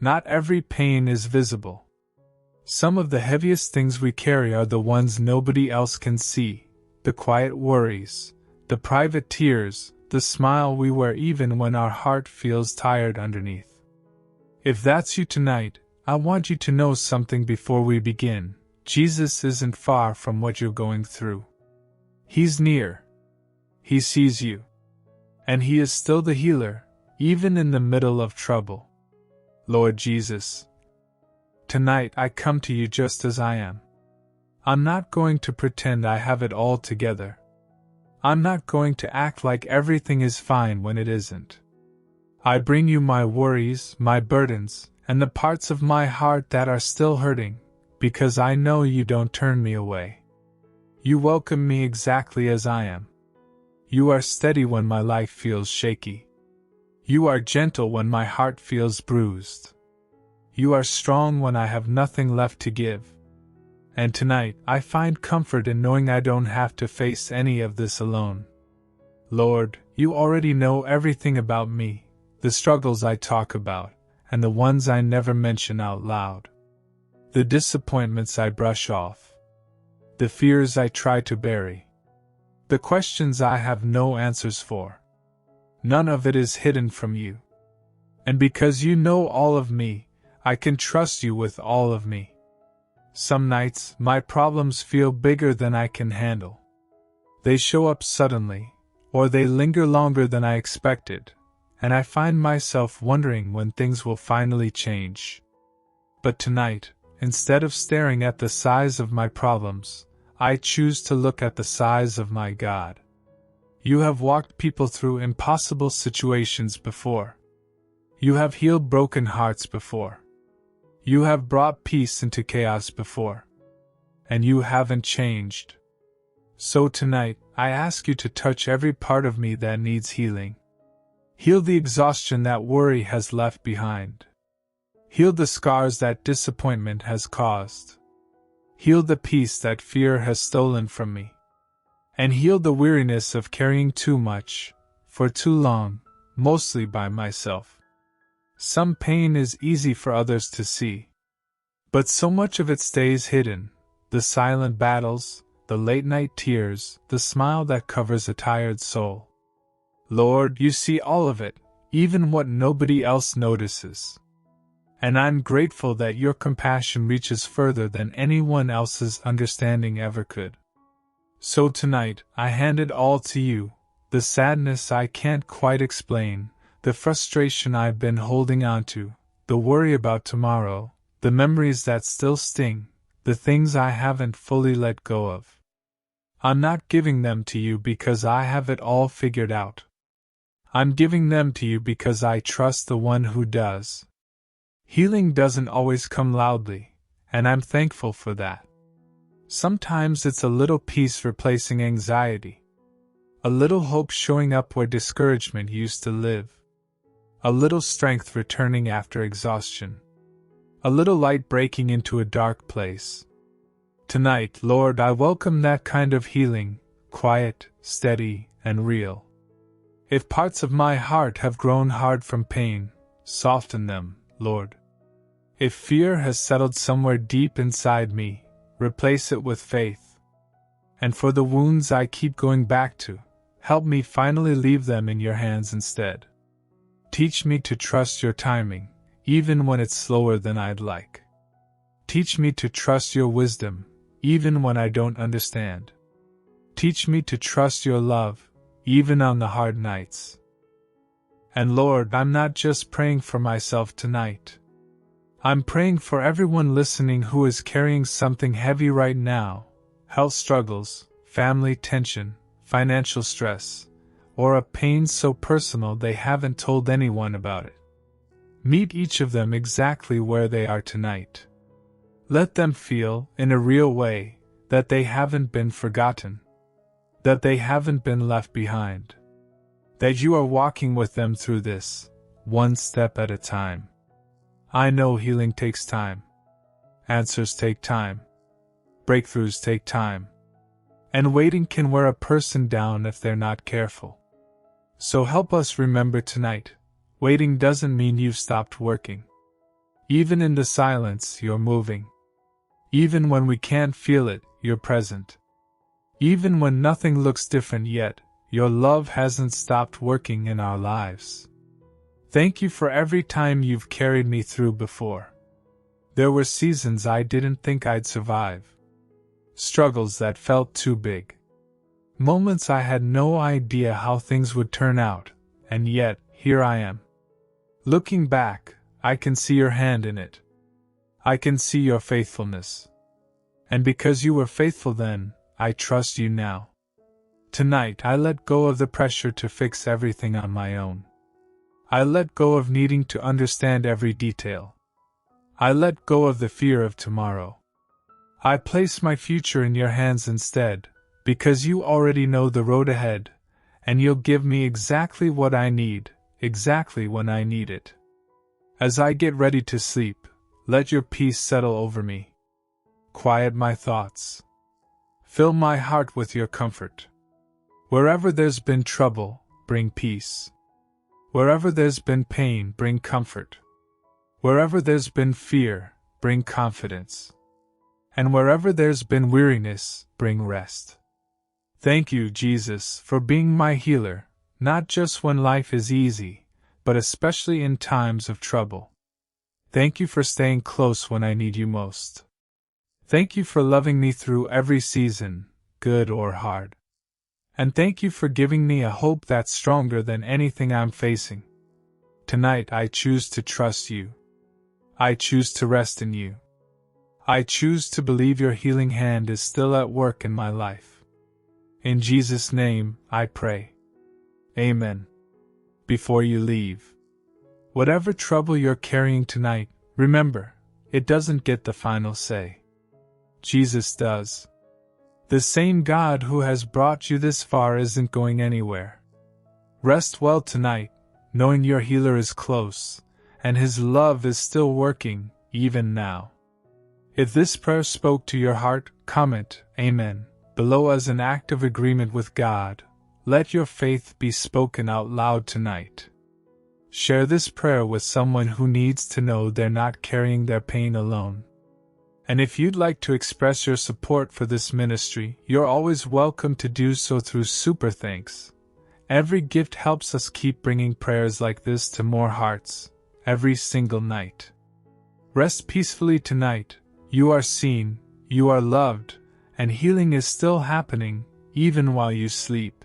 Not every pain is visible. Some of the heaviest things we carry are the ones nobody else can see, the quiet worries, the private tears, the smile we wear even when our heart feels tired underneath. If that's you tonight, I want you to know something before we begin. Jesus isn't far from what you're going through. He's near. He sees you. And He is still the healer, even in the middle of trouble. Lord Jesus, tonight I come to you just as I am. I'm not going to pretend I have it all together. I'm not going to act like everything is fine when it isn't. I bring you my worries, my burdens, and the parts of my heart that are still hurting, because I know you don't turn me away. You welcome me exactly as I am. You are steady when my life feels shaky. You are gentle when my heart feels bruised. You are strong when I have nothing left to give. And tonight, I find comfort in knowing I don't have to face any of this alone. Lord, you already know everything about me, the struggles I talk about, and the ones I never mention out loud. The disappointments I brush off. The fears I try to bury. The questions I have no answers for. None of it is hidden from you. And because you know all of me, I can trust you with all of me. Some nights, my problems feel bigger than I can handle. They show up suddenly, or they linger longer than I expected, and I find myself wondering when things will finally change. But tonight, instead of staring at the size of my problems, I choose to look at the size of my God. You have walked people through impossible situations before. You have healed broken hearts before. You have brought peace into chaos before. And you haven't changed. So tonight, I ask you to touch every part of me that needs healing. Heal the exhaustion that worry has left behind. Heal the scars that disappointment has caused. Heal the peace that fear has stolen from me. And heal the weariness of carrying too much, for too long, mostly by myself. Some pain is easy for others to see. But so much of it stays hidden, the silent battles, the late-night tears, the smile that covers a tired soul. Lord, you see all of it, even what nobody else notices. And I'm grateful that your compassion reaches further than anyone else's understanding ever could. So tonight, I hand it all to you, the sadness I can't quite explain, the frustration I've been holding on to, the worry about tomorrow, the memories that still sting, the things I haven't fully let go of. I'm not giving them to you because I have it all figured out. I'm giving them to you because I trust the one who does. Healing doesn't always come loudly, and I'm thankful for that. Sometimes it's a little peace replacing anxiety. A little hope showing up where discouragement used to live. A little strength returning after exhaustion. A little light breaking into a dark place. Tonight, Lord, I welcome that kind of healing, quiet, steady, and real. If parts of my heart have grown hard from pain, soften them, Lord. If fear has settled somewhere deep inside me, replace it with faith. And for the wounds I keep going back to, help me finally leave them in your hands instead. Teach me to trust your timing, even when it's slower than I'd like. Teach me to trust your wisdom, even when I don't understand. Teach me to trust your love, even on the hard nights. And Lord, I'm not just praying for myself tonight. I'm praying for everyone listening who is carrying something heavy right now, health struggles, family tension, financial stress, or a pain so personal they haven't told anyone about it. Meet each of them exactly where they are tonight. Let them feel, in a real way, that they haven't been forgotten, that they haven't been left behind, that you are walking with them through this, one step at a time. I know healing takes time. Answers take time. Breakthroughs take time. And waiting can wear a person down if they're not careful. So help us remember tonight, waiting doesn't mean you've stopped working. Even in the silence, you're moving. Even when we can't feel it, you're present. Even when nothing looks different yet, your love hasn't stopped working in our lives. Thank you for every time you've carried me through before. There were seasons I didn't think I'd survive. Struggles that felt too big. Moments I had no idea how things would turn out, and yet, here I am. Looking back, I can see your hand in it. I can see your faithfulness. And because you were faithful then, I trust you now. Tonight I let go of the pressure to fix everything on my own. I let go of needing to understand every detail. I let go of the fear of tomorrow. I place my future in your hands instead, because you already know the road ahead, and you'll give me exactly what I need, exactly when I need it. As I get ready to sleep, let your peace settle over me. Quiet my thoughts. Fill my heart with your comfort. Wherever there's been trouble, bring peace. Wherever there's been pain, bring comfort. Wherever there's been fear, bring confidence. And wherever there's been weariness, bring rest. Thank you, Jesus, for being my healer, not just when life is easy, but especially in times of trouble. Thank you for staying close when I need you most. Thank you for loving me through every season, good or hard. And thank you for giving me a hope that's stronger than anything I'm facing. Tonight I choose to trust you. I choose to rest in you. I choose to believe your healing hand is still at work in my life. In Jesus' name, I pray. Amen. Before you leave, whatever trouble you're carrying tonight, remember, it doesn't get the final say. Jesus does. The same God who has brought you this far isn't going anywhere. Rest well tonight, knowing your healer is close, and his love is still working, even now. If this prayer spoke to your heart, comment Amen below as an act of agreement with God. Let your faith be spoken out loud tonight. Share this prayer with someone who needs to know they're not carrying their pain alone. And if you'd like to express your support for this ministry, you're always welcome to do so through Super Thanks. Every gift helps us keep bringing prayers like this to more hearts, every single night. Rest peacefully tonight. You are seen, you are loved, and healing is still happening, even while you sleep.